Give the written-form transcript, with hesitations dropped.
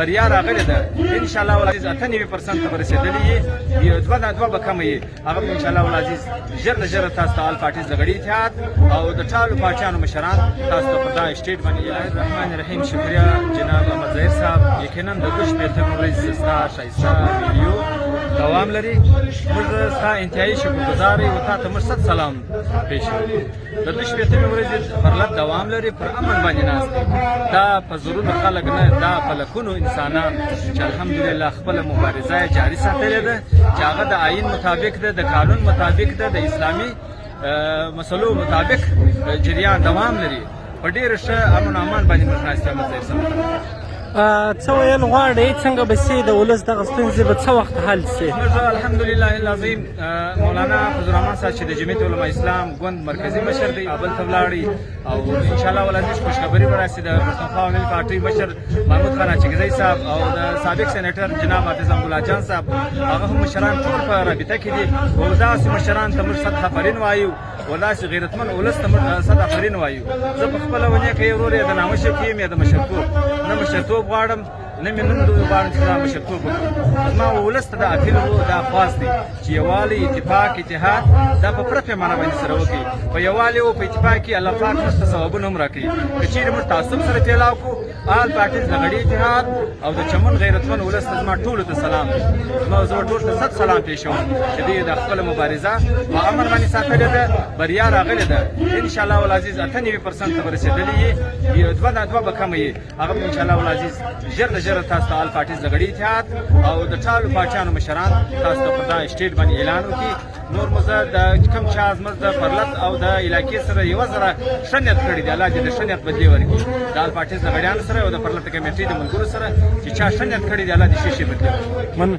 بریا راغلې ده ان شاء الله العزیز 98% ته رسیدلې یو دوه به کم یې هغه ان شاء الله العزیز ژر له ژره تاسو ته آل پارټیز د غړي اتحاد او د ټولو پارټیانو مشران تاسو ته په دا سټیټ باندې الرحمن الرحیم شکریہ جناب احمد ظاهر صاحب یقینا د دوش په تمرز ستا شایسته ویډیو دوام لري موږ ستا انتهایی شکرګزار یو تاسو ته مرصد سلام پېښ د دوش په تمرز پرلط دوام لري پر امن باندې ناست دا په زرونو خلک نه دا په لکونو انسانان چې الحمدلله خپل مبارزه جاری ساتلې ده چې هغه د آئین مطابق ده د قانون مطابق ده د اسلامي مسلو مطابق جریان دوام لري په ډېر ښه امن او امان باندې موږ ناست یو څه ویل غواړئ څنګه به سي د ولس دغه ستونزې به څه وخت حل سي؟ موږ الحمدلله العظیم مولانا فضل الرحمن صاحب چې د جمعیت علماء اسلام ګوند مرکزي مشر دی کابل ته ولاړی او ان شاء الله ولادیش خوشخبری به راسي د پښتونخوا ملي پارټۍ مشر محمود خان اچکزی صاحب او د سابق سېنیټر جناب حافظ عبدالله جان صاحب هغه هم مشران ټول په رابطه کې دي او داسې مشران ته موږ صد آفرین وایو او داسې غیرتمن ولس ته موږ صد آفرین وایو زه په خپله ونې کې ورور یې د نامشر کې یم یا د مشرتوب نه مشرتوب غواړم نه مې نوم غواړم چې دا مشرتوب وکړم زما ولس ته دا اپیل دا خواست دی چې یووالی اتفاق اتحاد دا په پوره پیمانه باندې سره وکړي په یووالي او په اتفاق کې الله پاک موږ ته ثوابونه هم راکړي که چیرې موږ تعصب سره پیلاو کړو آل پارټیز د غړي اتحاد او د چمن غیرتمن ولس ته زما ټولو ته سلام زما زه ټولو ته صد سلام پېښوم چې دوی د خپله مبارزه په امن باندې ساتلې ده بریا راغلې ده ان شاء الله العزیز 98% ته رسېدلې یې دوه به کم یې هغه ان شاء الله العزیز ژر له ژره تاسو ته آل پارټیز د غړي اتحاد او د ټولو پارټیانو مشران تاسو ته په دا سټیټ باندې اعلان وکړي نور مو زه د کوم چا زموږ د پرلط او د علاقې سره یوه زره ښه نیت کړي دی الله دې د ښه نیت بدلې ورکړي د آل پارټیز د غړیانو سره او د پرلط کمیټې د ملګرو سره چې چا ښه نیت کړي دی الله دې ښې بدلې ورکړي